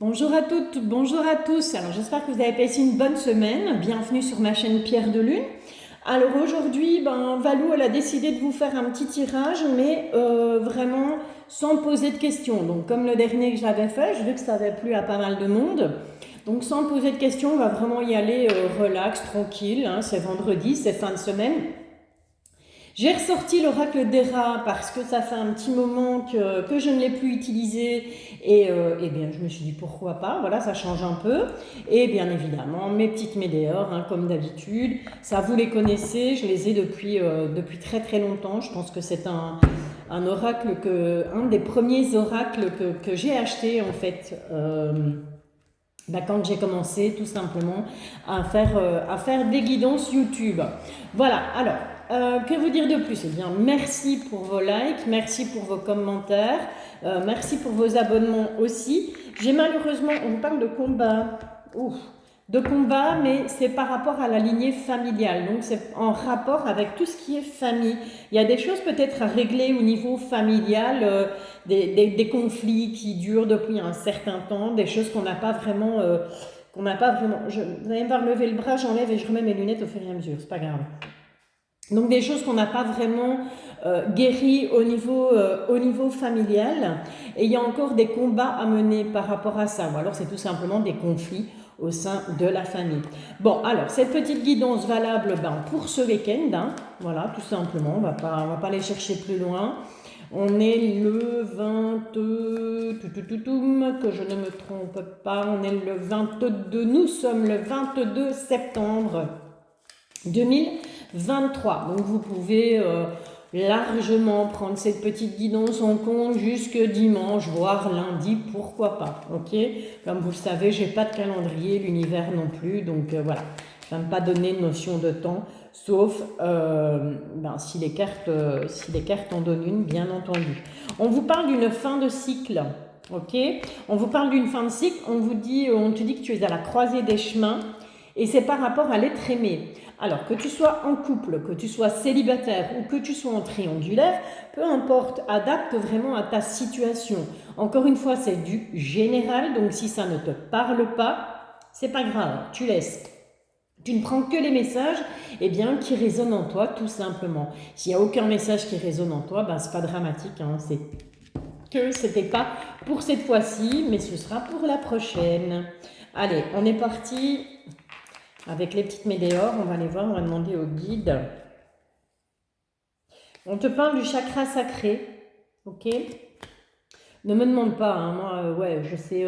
Bonjour à toutes, bonjour à tous. Alors j'espère que vous avez passé une bonne semaine. Bienvenue sur ma chaîne Pierre de Lune. Alors aujourd'hui, Valou, elle a décidé de vous faire un petit tirage, mais vraiment sans poser de questions. Donc comme le dernier que j'avais fait, j'ai vu que ça avait plu à pas mal de monde. Donc sans poser de questions, on va vraiment y aller relax, tranquille. Hein. C'est vendredi, c'est fin de semaine. J'ai ressorti l'oracle des rats parce que ça fait un petit moment que je ne l'ai plus utilisé et bien je me suis dit pourquoi pas, voilà, ça change un peu. Et bien évidemment mes petites météores, hein, comme d'habitude, ça vous les connaissez, je les ai depuis très très longtemps. Je pense que c'est un oracle, un des premiers oracles que j'ai acheté en fait. Quand j'ai commencé tout simplement à faire des guidances YouTube. Voilà, alors, que vous dire de plus? Eh bien, merci pour vos likes, merci pour vos commentaires, merci pour vos abonnements aussi. J'ai malheureusement, on parle de combat, ouf, de combat, mais c'est par rapport à la lignée familiale, donc c'est en rapport avec tout ce qui est famille. Il y a des choses peut-être à régler au niveau familial, des conflits qui durent depuis un certain temps, des choses qu'on n'a pas vraiment, vous allez me voir lever le bras, j'enlève et je remets mes lunettes au fur et à mesure, c'est pas grave. Donc des choses qu'on n'a pas vraiment guéries au niveau familial. Et il y a encore des combats à mener par rapport à ça. Ou alors c'est tout simplement des conflits au sein de la famille. Bon, alors cette petite guidance valable pour ce week-end. Hein, voilà, tout simplement. On va pas aller chercher plus loin. On est le 20, que je ne me trompe pas, on est le 22, nous sommes le 22 septembre 2023. Donc vous pouvez largement prendre cette petite guidance en compte jusque dimanche, voire lundi, pourquoi pas. Ok, comme vous le savez, j'ai pas de calendrier, l'univers non plus, donc voilà. Je ne vais pas donner de notion de temps, sauf si les cartes en donnent une, bien entendu. On vous parle d'une fin de cycle. Ok, on vous parle d'une fin de cycle. On te dit que tu es à la croisée des chemins. Et c'est par rapport à l'être aimé. Alors, que tu sois en couple, que tu sois célibataire ou que tu sois en triangulaire, peu importe, adapte vraiment à ta situation. Encore une fois, c'est du général, donc si ça ne te parle pas, c'est pas grave, tu laisses. Tu ne prends que les messages qui résonnent en toi, tout simplement. S'il n'y a aucun message qui résonne en toi, c'est pas dramatique, hein, c'est que c'était pas pour cette fois-ci, mais ce sera pour la prochaine. Allez, on est parti. Avec les petites météores, on va les voir, on va demander au guide. On te parle du chakra sacré, ok? Ne me demande pas, hein, moi, je sais,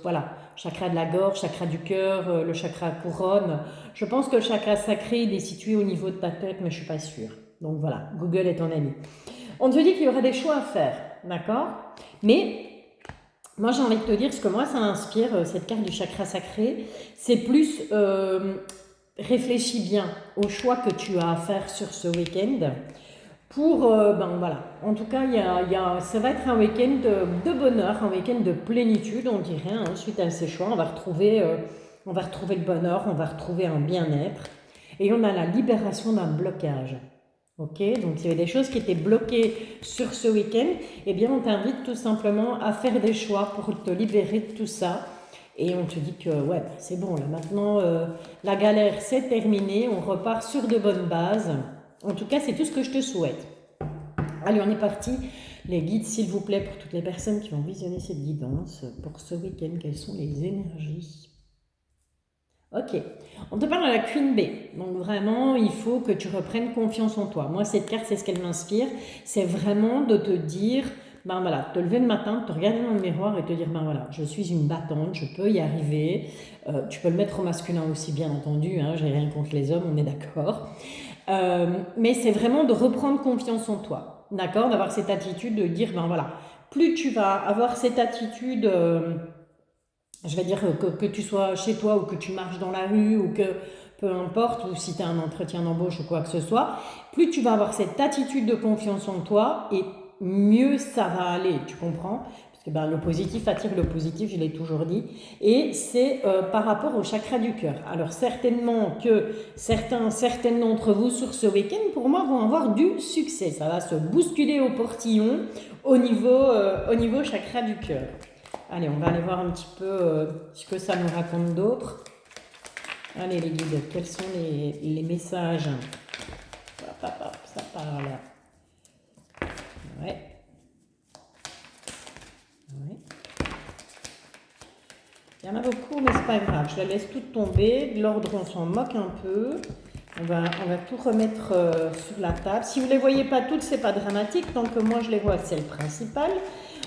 voilà, chakra de la gorge, chakra du cœur, le chakra couronne. Je pense que le chakra sacré, il est situé au niveau de ta tête, mais je suis pas sûre. Donc voilà, Google est ton ami. On te dit qu'il y aura des choix à faire, d'accord? Mais moi, j'ai envie de te dire ce que moi, ça m'inspire, cette carte du chakra sacré. C'est plus réfléchis bien aux choix que tu as à faire sur ce week-end. Voilà. En tout cas, ça va être un week-end de bonheur, un week-end de plénitude, on dirait. Hein. Suite à ces choix, on va retrouver le bonheur, on va retrouver un bien-être. Et on a la libération d'un blocage. Ok, donc il y avait des choses qui étaient bloquées sur ce week-end, on t'invite tout simplement à faire des choix pour te libérer de tout ça. Et on te dit que c'est bon, là maintenant la galère c'est terminé, on repart sur de bonnes bases. En tout cas, c'est tout ce que je te souhaite. Allez, on est parti. Les guides, s'il vous plaît, pour toutes les personnes qui vont visionner cette guidance, pour ce week-end, quelles sont les énergies? Ok, on te parle de la Queen Bee. Donc vraiment, il faut que tu reprennes confiance en toi. Moi, cette carte, c'est ce qu'elle m'inspire. C'est vraiment de te dire, te lever le matin, te regarder dans le miroir et te dire, je suis une battante, je peux y arriver. Tu peux le mettre au masculin aussi, bien entendu. Hein, j'ai rien contre les hommes, on est d'accord. Mais c'est vraiment de reprendre confiance en toi. D'accord? D'avoir cette attitude de dire, plus tu vas avoir cette attitude... je vais dire que tu sois chez toi ou que tu marches dans la rue ou que peu importe, ou si tu as un entretien d'embauche ou quoi que ce soit, plus tu vas avoir cette attitude de confiance en toi et mieux ça va aller, tu comprends? Parce que le positif attire le positif, je l'ai toujours dit, et c'est par rapport au chakra du cœur. Alors certainement que certaines d'entre vous sur ce week-end, pour moi, vont avoir du succès. Ça va se bousculer au portillon au niveau chakra du cœur. Allez, on va aller voir un petit peu ce que ça nous raconte d'autre. Allez les guides, quels sont les messages? Hop, hop, hop, ça parle. Ouais. Ouais. Il y en a beaucoup, mais c'est pas grave. Je la laisse toute tomber. De l'ordre, on s'en moque un peu. On va tout remettre sur la table. Si vous ne les voyez pas toutes, c'est pas dramatique. Tant que moi, je les vois, c'est le principal.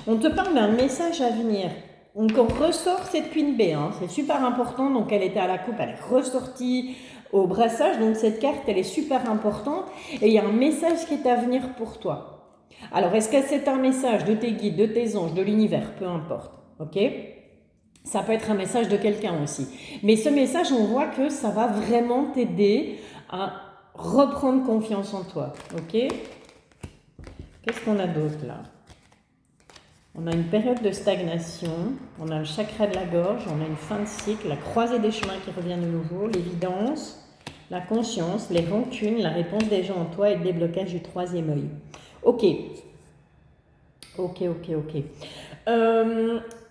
On te parle d'un message à venir. Donc, on ressort cette Queen B. Hein. C'est super important. Donc, elle était à la coupe. Elle est ressortie au brassage. Donc, cette carte, elle est super importante. Et il y a un message qui est à venir pour toi. Alors, est-ce que c'est un message de tes guides, de tes anges, de l'univers? Peu importe. Ok? Ça peut être un message de quelqu'un aussi. Mais ce message, on voit que ça va vraiment t'aider à reprendre confiance en toi. Ok? Qu'est-ce qu'on a d'autre là? On a une période de stagnation, on a le chakra de la gorge, on a une fin de cycle, la croisée des chemins qui revient de nouveau, l'évidence, la conscience, les rancunes, la réponse des gens en toi et le déblocage du troisième œil. Ok. Ok.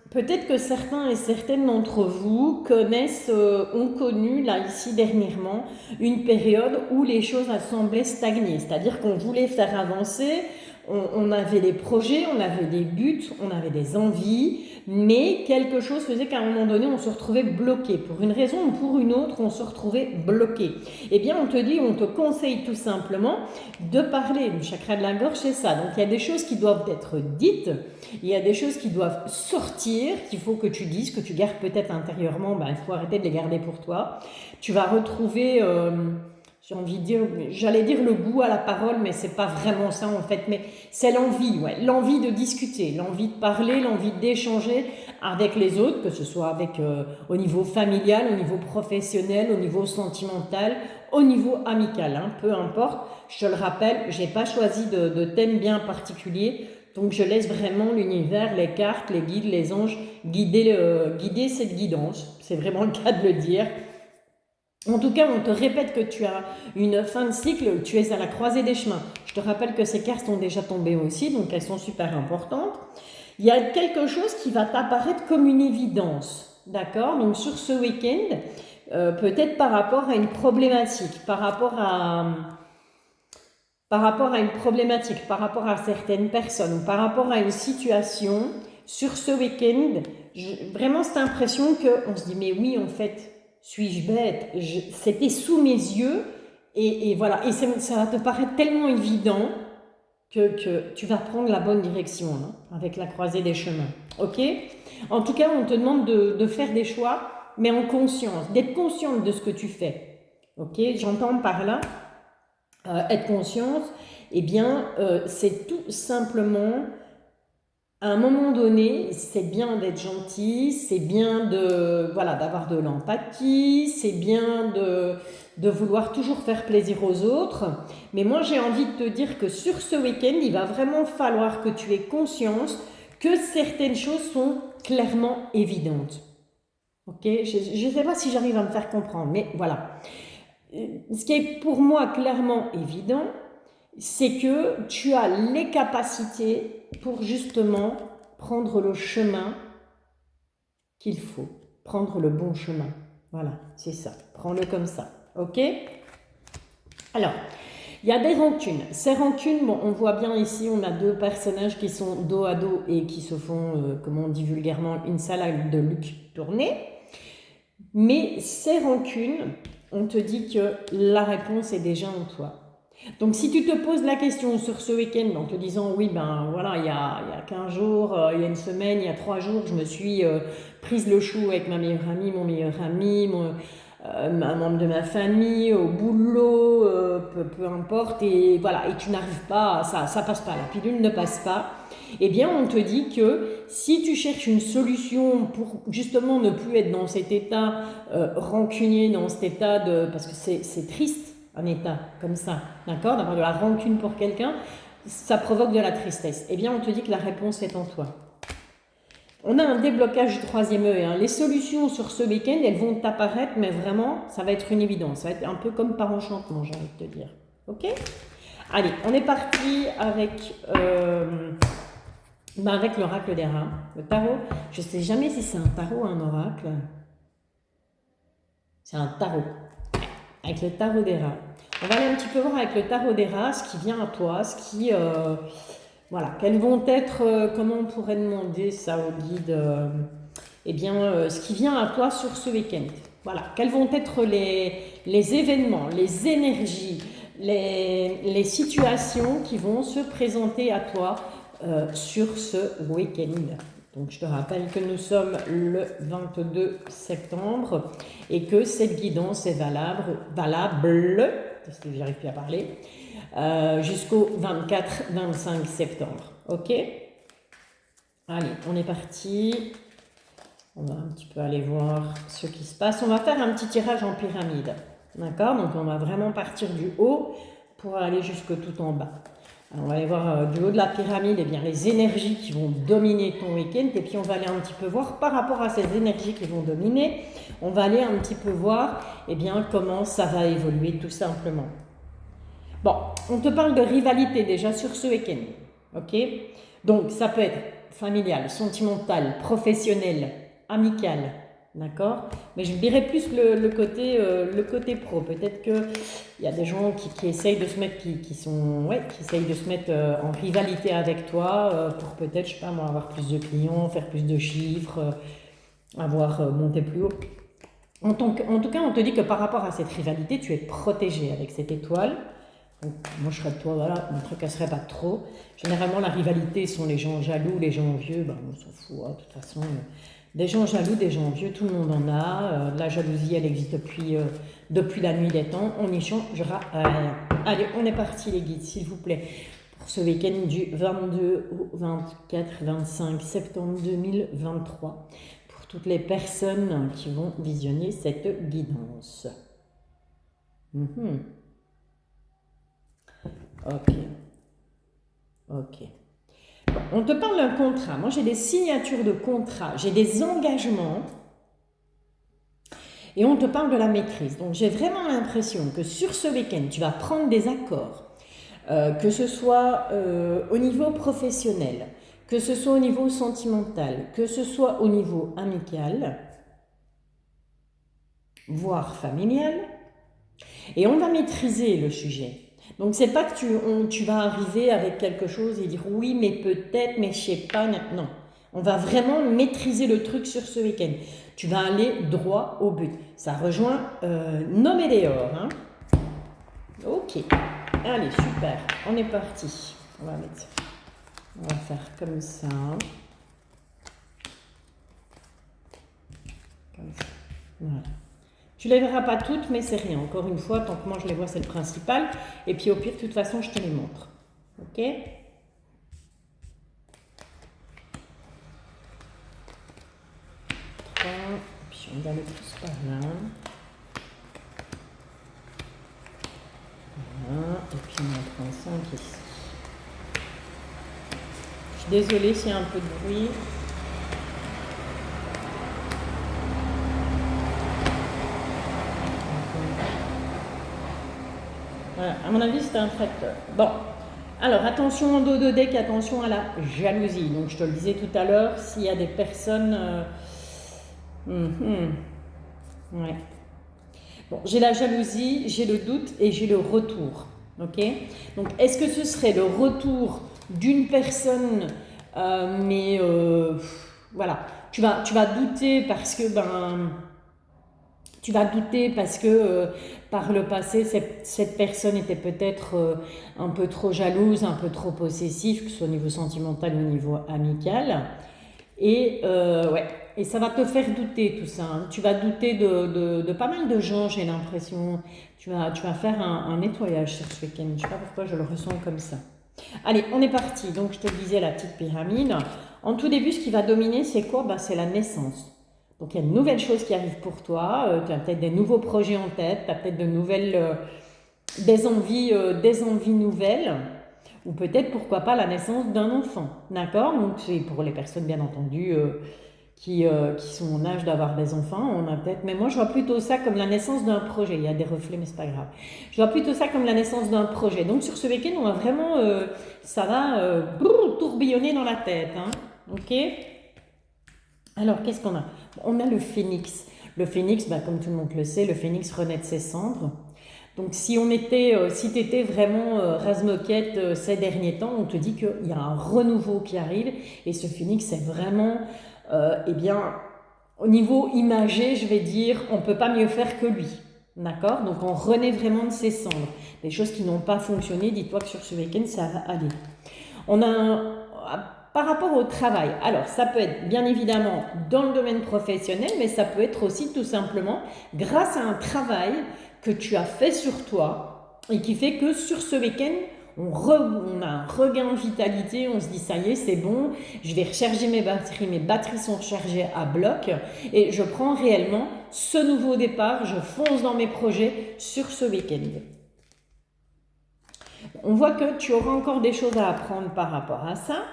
Peut-être que certains et certaines d'entre vous connaissent, ont connu là ici dernièrement une période où les choses semblaient stagner, c'est-à-dire qu'on voulait faire avancer, on avait des projets, on avait des buts, on avait des envies, mais quelque chose faisait qu'à un moment donné on se retrouvait bloqué. Pour une raison ou pour une autre, on se retrouvait bloqué. Eh bien on te dit, on te conseille tout simplement de parler. Le chakra de la gorge, c'est ça. Donc il y a des choses qui doivent être dites, il y a des choses qui doivent sortir, qu'il faut que tu dises, que tu gardes peut-être intérieurement. Ben, il faut arrêter de les garder pour toi. Tu vas retrouver, j'ai envie de dire, j'allais dire le goût à la parole, mais c'est pas vraiment ça en fait. Mais c'est l'envie, ouais, l'envie de discuter, l'envie de parler, l'envie d'échanger avec les autres, que ce soit avec au niveau familial, au niveau professionnel, au niveau sentimental, au niveau amical, hein, peu importe. Je te le rappelle, j'ai pas choisi de thème bien particulier. Donc je laisse vraiment l'univers, les cartes, les guides, les anges guider cette guidance. C'est vraiment le cas de le dire. En tout cas, on te répète que tu as une fin de cycle, tu es à la croisée des chemins. Je te rappelle que ces cartes sont déjà tombées aussi, donc elles sont super importantes. Il y a quelque chose qui va t'apparaître comme une évidence, d'accord? Donc sur ce week-end, peut-être par rapport à une problématique, par rapport à une problématique, par rapport à certaines personnes, ou par rapport à une situation, sur ce week-end, vraiment cette impression qu'on se dit, mais oui, en fait, suis-je bête? C'était sous mes yeux, et voilà, et ça va te paraître tellement évident que tu vas prendre la bonne direction, hein, avec la croisée des chemins, ok? En tout cas, on te demande de faire des choix, mais en conscience, d'être consciente de ce que tu fais, ok? J'entends par là, être consciente, eh bien, c'est tout simplement, à un moment donné, c'est bien d'être gentil, c'est bien d'avoir de l'empathie, c'est bien de vouloir toujours faire plaisir aux autres. Mais moi, j'ai envie de te dire que sur ce week-end, il va vraiment falloir que tu aies conscience que certaines choses sont clairement évidentes. Ok? Je ne sais pas si j'arrive à me faire comprendre, mais voilà. Ce qui est pour moi clairement évident, c'est que tu as les capacités pour justement prendre le chemin qu'il faut, prendre le bon chemin. Voilà, c'est ça. Prends-le comme ça, ok? Alors, il y a des rancunes. Ces rancunes, bon, on voit bien ici, on a deux personnages qui sont dos à dos et qui se font, comme on dit vulgairement, une salade de Luc tournée. Mais ces rancunes, on te dit que la réponse est déjà en toi. Donc si tu te poses la question sur ce week-end en te disant oui ben voilà il y a 15 jours, il y a une semaine, il y a 3 jours je me suis prise le chou avec ma meilleure amie, mon meilleur ami, un membre de ma famille, au boulot, peu importe, et voilà, et tu n'arrives pas, ça passe pas, la pilule ne passe pas, eh bien on te dit que si tu cherches une solution pour justement ne plus être dans cet état rancunier, dans cet état parce que c'est triste, un état comme ça, d'accord, d'avoir de la rancune pour quelqu'un, ça provoque de la tristesse. Eh bien, on te dit que la réponse est en toi. On a un déblocage du troisième œil. Hein. Les solutions sur ce week-end, elles vont t'apparaître, mais vraiment, ça va être une évidence. Ça va être un peu comme par enchantement, j'ai envie de te dire. Ok? Allez, on est parti avec Bah, avec l'oracle des rats, le tarot, je ne sais jamais si c'est un tarot ou un oracle. C'est un tarot. Avec le tarot des rats. On va aller un petit peu voir avec le tarot des rats ce qui vient à toi, ce qui... voilà, quels vont être... comment on pourrait demander ça au guide eh bien, ce qui vient à toi sur ce week-end. Voilà, quels vont être les événements, les énergies, les situations qui vont se présenter à toi sur ce week-end. Donc je te rappelle que nous sommes le 22 septembre et que cette guidance est valable, parce que j'arrive plus à parler, jusqu'au 24-25 septembre. Ok? Allez, on est parti. On va un petit peu aller voir ce qui se passe. On va faire un petit tirage en pyramide. D'accord? Donc on va vraiment partir du haut pour aller jusque tout en bas. Alors, on va aller voir du haut de la pyramide eh bien, les énergies qui vont dominer ton week-end. Et puis on va aller un petit peu voir par rapport à ces énergies qui vont dominer. On va aller un petit peu voir eh bien, comment ça va évoluer tout simplement. Bon, on te parle de rivalité déjà sur ce week-end. Ok? Donc ça peut être familial, sentimental, professionnel, amical, d'accord? Mais je dirais plus le côté pro. Peut-être qu'il y a des gens qui essayent de se mettre, qui essayent de se mettre en rivalité avec toi pour peut-être, je sais pas moi, avoir plus de clients, faire plus de chiffres, avoir monté plus haut. En tout cas, on te dit que par rapport à cette rivalité, tu es protégé avec cette étoile. Donc, moi, je serais de toi, voilà, ne tracasserait pas trop. Généralement, la rivalité sont les gens jaloux, les gens envieux, ben, on s'en fout, hein, de toute façon. Des gens jaloux, des gens envieux, tout le monde en a. La jalousie, elle existe depuis la nuit des temps. On n'y changera rien. Allez, on est parti, les guides, s'il vous plaît. Pour ce week-end du 22 au 24-25 septembre 2023. Pour toutes les personnes qui vont visionner cette guidance. Ok. Bon, on te parle d'un contrat. Moi, j'ai des signatures de contrat, j'ai des engagements et on te parle de la maîtrise. Donc, j'ai vraiment l'impression que sur ce week-end, tu vas prendre des accords, que ce soit au niveau professionnel, que ce soit au niveau sentimental, que ce soit au niveau amical, voire familial, et on va maîtriser le sujet. Donc, c'est pas que tu vas arriver avec quelque chose et dire oui, mais peut-être, mais je sais pas. Non, on va vraiment maîtriser le truc sur ce week-end. Tu vas aller droit au but. Ça rejoint nommer des ors. Hein. Ok, allez, super, on est parti. On va faire comme ça. Comme ça, voilà. Tu ne les verras pas toutes, mais c'est rien. Encore une fois, tant que moi je les vois, c'est le principal. Et puis au pire, de toute façon, je te les montre. Ok? Puis on va aller tous par là. Voilà. Et puis on en prend 5 ici. Je suis désolée s'il y a un peu de bruit. Voilà, à mon avis, c'était un tracteur. Bon, alors attention en dos de deck, attention à la jalousie. Donc, je te le disais tout à l'heure, s'il y a des personnes... ouais. Bon, j'ai la jalousie, j'ai le doute et j'ai le retour. Ok? Donc, est-ce que ce serait le retour d'une personne, mais voilà, tu vas douter parce que, tu vas douter parce que par le passé, cette personne était peut-être un peu trop jalouse, un peu trop possessive, que ce soit au niveau sentimental ou au niveau amical. Et et ça va te faire douter tout ça. Hein. Tu vas douter de pas mal de gens, j'ai l'impression. Tu vas faire un nettoyage sur ce week-end. Je ne sais pas pourquoi je le ressens comme ça. Allez, on est parti. Donc, je te disais la petite pyramide. En tout début, ce qui va dominer, c'est quoi? C'est la naissance. Donc, il y a de nouvelles choses qui arrivent pour toi. Tu as peut-être des nouveaux projets en tête. Tu as peut-être de nouvelles... des envies nouvelles. Ou peut-être, pourquoi pas, la naissance d'un enfant. D'accord? Donc, c'est pour les personnes, bien entendu, qui sont en âge d'avoir des enfants. On a peut-être... Mais moi, je vois plutôt ça comme la naissance d'un projet. Il y a des reflets, mais c'est pas grave. Je vois plutôt ça comme la naissance d'un projet. Donc, sur ce week-end, on va vraiment... ça va tourbillonner dans la tête. Hein. Ok? Alors, qu'est-ce qu'on a? On a le phénix. Le phénix, bah, comme tout le monde le sait, le phénix renaît de ses cendres. Donc, si tu étais vraiment rase-moquette ces derniers temps, on te dit qu'il y a un renouveau qui arrive. Et ce phénix, c'est vraiment, eh bien, au niveau imagé, je vais dire, on ne peut pas mieux faire que lui. D'accord? Donc, on renaît vraiment de ses cendres. Les choses qui n'ont pas fonctionné, dis-toi que sur ce week-end, ça va aller. On a par rapport au travail, alors ça peut être bien évidemment dans le domaine professionnel, mais ça peut être aussi tout simplement grâce à un travail que tu as fait sur toi et qui fait que sur ce week-end, on a un regain de vitalité, on se dit ça y est, c'est bon, je vais recharger mes batteries sont rechargées à bloc et je prends réellement ce nouveau départ, je fonce dans mes projets sur ce week-end. On voit que tu auras encore des choses à apprendre par rapport à ça.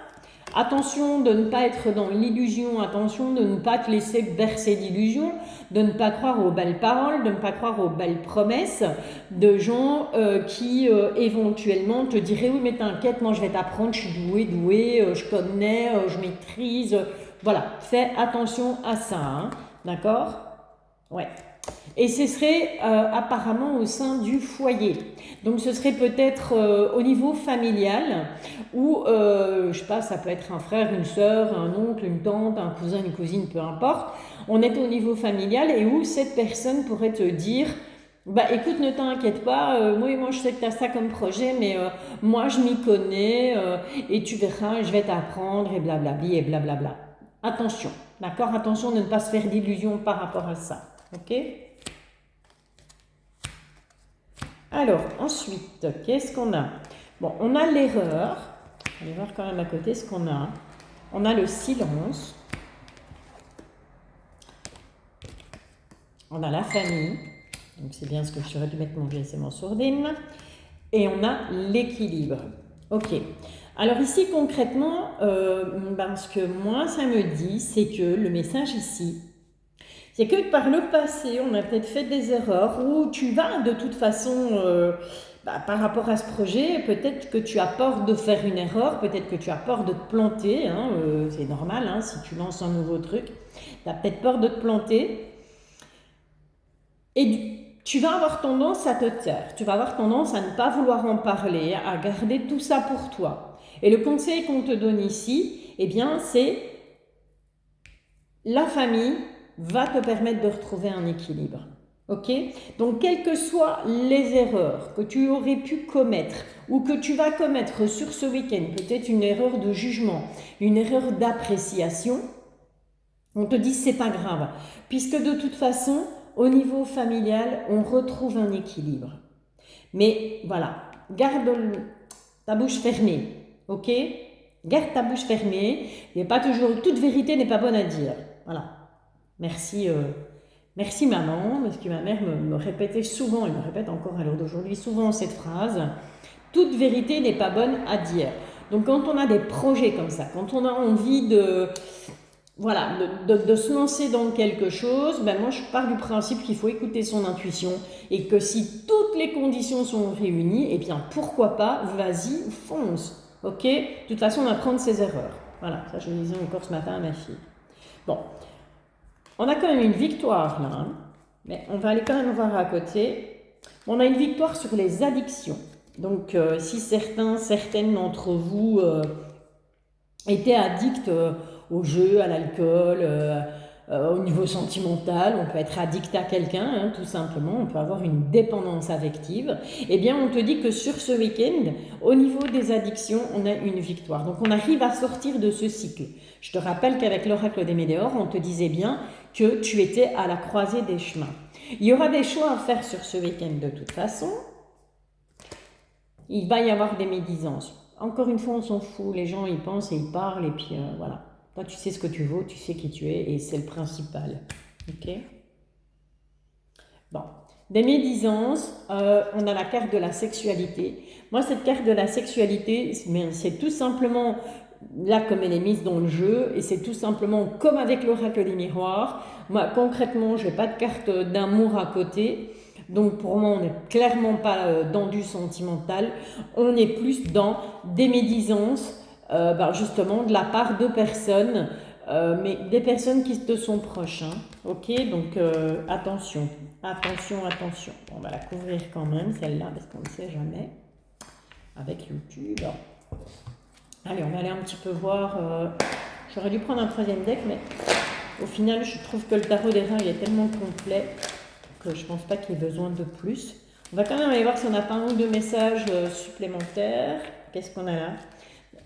Attention de ne pas être dans l'illusion, attention de ne pas te laisser bercer d'illusions, de ne pas croire aux belles paroles, de ne pas croire aux belles promesses de gens qui éventuellement te diraient « Oui, mais t'inquiète, moi je vais t'apprendre, je suis douée, je connais, je maîtrise. » Voilà, fais attention à ça, hein, d'accord? Ouais. Et ce serait apparemment au sein du foyer. Donc ce serait peut-être au niveau familial ou je sais pas, ça peut être un frère, une sœur, un oncle, une tante, un cousin, une cousine, peu importe. On est au niveau familial et où cette personne pourrait te dire bah écoute, ne t'inquiète pas, moi je sais que tu as ça comme projet, mais moi je m'y connais et tu verras, je vais t'apprendre et blablabli et blablabla. Attention, d'accord? Attention de ne pas se faire d'illusions par rapport à ça. Ok? Alors, ensuite, qu'est-ce qu'on a? Bon, on a l'erreur. On va voir quand même à côté ce qu'on a. On a le silence. On a la famille. Donc, c'est bien ce que j'aurais dû mettre mon GSM en sourdine. Et on a l'équilibre. Ok. Alors ici, concrètement, ce que moi, ça me dit, c'est que le message ici, c'est que par le passé, on a peut-être fait des erreurs où tu vas de toute façon, par rapport à ce projet, peut-être que tu as peur de faire une erreur, peut-être que tu as peur de te planter, hein, c'est normal, hein, si tu lances un nouveau truc, tu as peut-être peur de te planter. Et tu vas avoir tendance à te taire, tu vas avoir tendance à ne pas vouloir en parler, à garder tout ça pour toi. Et le conseil qu'on te donne ici, eh bien, c'est la famille va te permettre de retrouver un équilibre. Ok? Donc, quelles que soient les erreurs que tu aurais pu commettre ou que tu vas commettre sur ce week-end, peut-être une erreur de jugement, une erreur d'appréciation, on te dit c'est pas grave, puisque de toute façon, au niveau familial, on retrouve un équilibre. Mais voilà, garde ta bouche fermée, ok? Garde ta bouche fermée. Il n'y a pas toujours, toute vérité n'est pas bonne à dire. Voilà. Merci, merci maman, parce que ma mère me répétait souvent, elle me répète encore à l'heure d'aujourd'hui souvent cette phrase. Toute vérité n'est pas bonne à dire. Donc quand on a des projets comme ça, quand on a envie de se lancer dans quelque chose, moi je pars du principe qu'il faut écouter son intuition et que si toutes les conditions sont réunies, eh bien pourquoi pas, vas-y, fonce. Ok? De toute façon, on apprend de ses erreurs. Voilà, ça je le disais encore ce matin à ma fille. Bon, on a quand même une victoire là, hein, mais on va aller quand même voir à côté. On a une victoire sur les addictions. Donc si certaines d'entre vous étaient addicts au jeu, à l'alcool, au niveau sentimental, on peut être addict à quelqu'un, hein, tout simplement, on peut avoir une dépendance affective, eh bien on te dit que sur ce week-end, au niveau des addictions, on a une victoire. Donc on arrive à sortir de ce cycle. Je te rappelle qu'avec l'oracle des Météores, on te disait bien que tu étais à la croisée des chemins. Il y aura des choix à faire sur ce week-end de toute façon. Il va y avoir des médisances. Encore une fois, on s'en fout, les gens ils pensent et ils parlent et puis voilà. Toi, tu sais ce que tu vaux, tu sais qui tu es et c'est le principal. Ok? Bon. Des médisances, on a la carte de la sexualité. Moi, cette carte de la sexualité, c'est tout simplement, là comme elle est mise dans le jeu, et c'est tout simplement comme avec l'oracle des miroirs. Moi, concrètement, je n'ai pas de carte d'amour à côté. Donc pour moi, on n'est clairement pas dans du sentimental. On est plus dans des médisances, justement de la part de personnes, mais des personnes qui te sont proches. Hein. Ok, donc attention, attention, attention. On va la couvrir quand même, celle-là, parce qu'on ne sait jamais. Avec YouTube. Allez, on va aller un petit peu voir. J'aurais dû prendre un troisième deck, mais au final, je trouve que le tarot des reins il est tellement complet que je pense pas qu'il y ait besoin de plus. On va quand même aller voir si on n'a pas un ou deux messages supplémentaires. Qu'est-ce qu'on a là?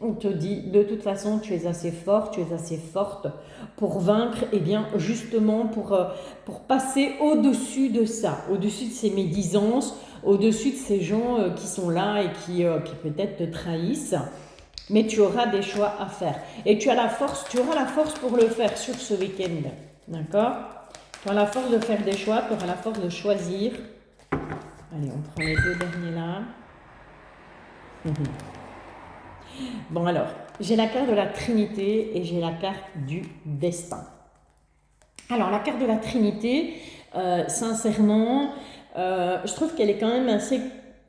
On te dit, de toute façon, tu es assez fort, tu es assez forte pour vaincre, et bien justement pour passer au-dessus de ça, au-dessus de ces médisances, au-dessus de ces gens qui sont là et qui peut-être te trahissent. Mais tu auras des choix à faire. Et tu auras la force pour le faire sur ce week-end. D'accord? Tu auras la force de faire des choix, tu auras la force de choisir. Allez, on prend les deux derniers là. Bon alors, j'ai la carte de la Trinité et j'ai la carte du destin. Alors, la carte de la Trinité, sincèrement, je trouve qu'elle est quand même assez,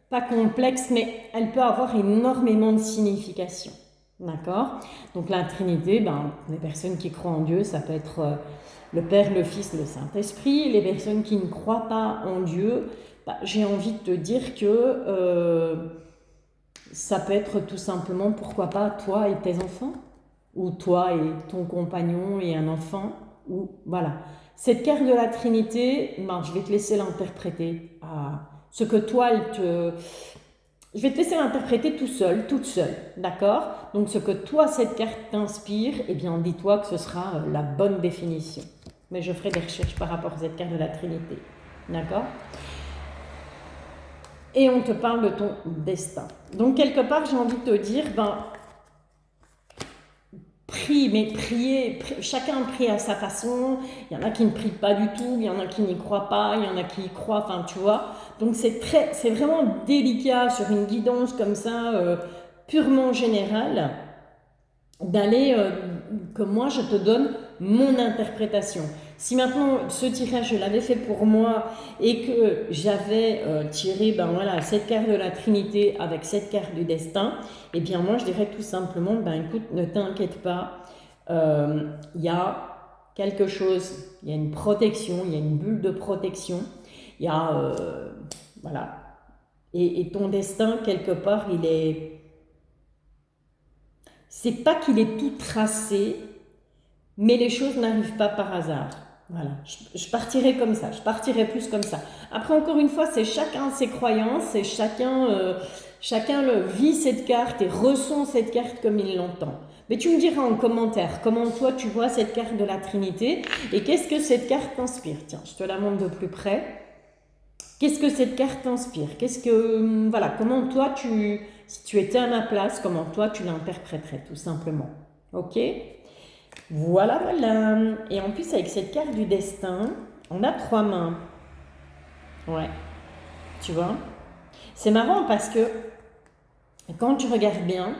pas complexe, mais elle peut avoir énormément de signification. D'accord? Donc, la Trinité, les personnes qui croient en Dieu, ça peut être le Père, le Fils, le Saint-Esprit. Les personnes qui ne croient pas en Dieu, j'ai envie de te dire que ça peut être tout simplement, pourquoi pas, toi et tes enfants, ou toi et ton compagnon et un enfant, ou voilà. Cette carte de la Trinité, je vais te laisser l'interpréter à ce que toi, je vais te laisser l'interpréter tout seul, toute seule, d'accord? Donc ce que toi, cette carte t'inspire, eh bien dis-toi que ce sera la bonne définition. Mais je ferai des recherches par rapport à cette carte de la Trinité, d'accord? Et on te parle de ton destin. Donc quelque part, j'ai envie de te dire, prie, mais priez, chacun prie à sa façon. Il y en a qui ne prient pas du tout, il y en a qui n'y croient pas, il y en a qui y croient, enfin tu vois. Donc c'est vraiment délicat sur une guidance comme ça, purement générale, d'aller, que moi je te donne mon interprétation. Si maintenant ce tirage je l'avais fait pour moi et que j'avais tiré cette carte de la Trinité avec cette carte du destin, eh bien moi je dirais tout simplement, écoute, ne t'inquiète pas, il y a quelque chose, il y a une protection, il y a une bulle de protection, il y a, voilà, et ton destin quelque part c'est pas qu'il est tout tracé, mais les choses n'arrivent pas par hasard. Voilà, je partirai comme ça, je partirai plus comme ça. Après, encore une fois, c'est chacun ses croyances et chacun vit cette carte et ressent cette carte comme il l'entend. Mais tu me diras en commentaire comment toi tu vois cette carte de la Trinité et qu'est-ce que cette carte t'inspire. Tiens, je te la montre de plus près. Qu'est-ce que cette carte t'inspire? Comment toi si tu étais à ma place, comment toi tu l'interpréterais tout simplement. Ok? Voilà. Et en plus, avec cette carte du destin, on a 3 mains. Ouais. Tu vois? C'est marrant parce que quand tu regardes bien,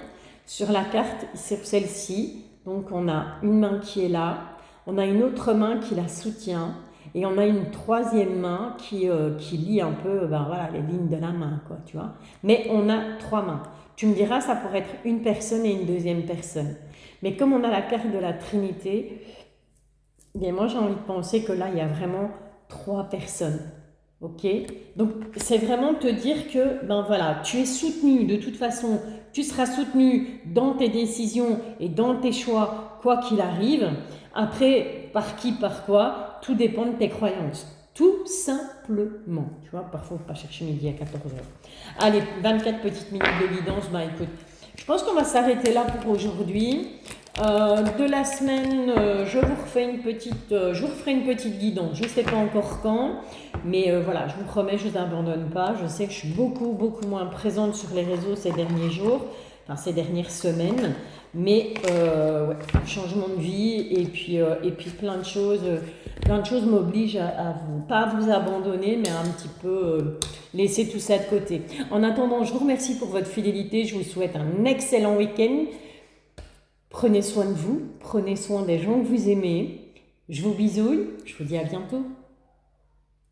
sur la carte, sur celle-ci, donc on a une main qui est là, on a une autre main qui la soutient, et on a une troisième main qui lie un peu les lignes de la main, quoi, tu vois. Mais on a 3 mains. Tu me diras, ça pourrait être une personne et une deuxième personne. Mais comme on a la carte de la Trinité, bien moi j'ai envie de penser que là, il y a vraiment 3 personnes. Ok? Donc, c'est vraiment te dire que, tu es soutenu. De toute façon, tu seras soutenu dans tes décisions et dans tes choix, quoi qu'il arrive. Après, par qui, par quoi, tout dépend de tes croyances. Tout simplement. Tu vois, parfois, il ne faut pas chercher midi à 14h. Allez, 24 petites minutes de guidance. Écoute, je pense qu'on va s'arrêter là pour aujourd'hui. De la semaine, je vous referai une petite guidance. Je ne sais pas encore quand, mais je vous promets, je ne vous abandonne pas. Je sais que je suis beaucoup moins présente sur les réseaux ces derniers jours, ces dernières semaines, mais changement de vie et puis plein de choses m'obligent à pas vous abandonner, mais à un petit peu laisser tout ça de côté. En attendant, je vous remercie pour votre fidélité. Je vous souhaite un excellent week-end. Prenez soin de vous, prenez soin des gens que vous aimez. Je vous bisouille, je vous dis à bientôt.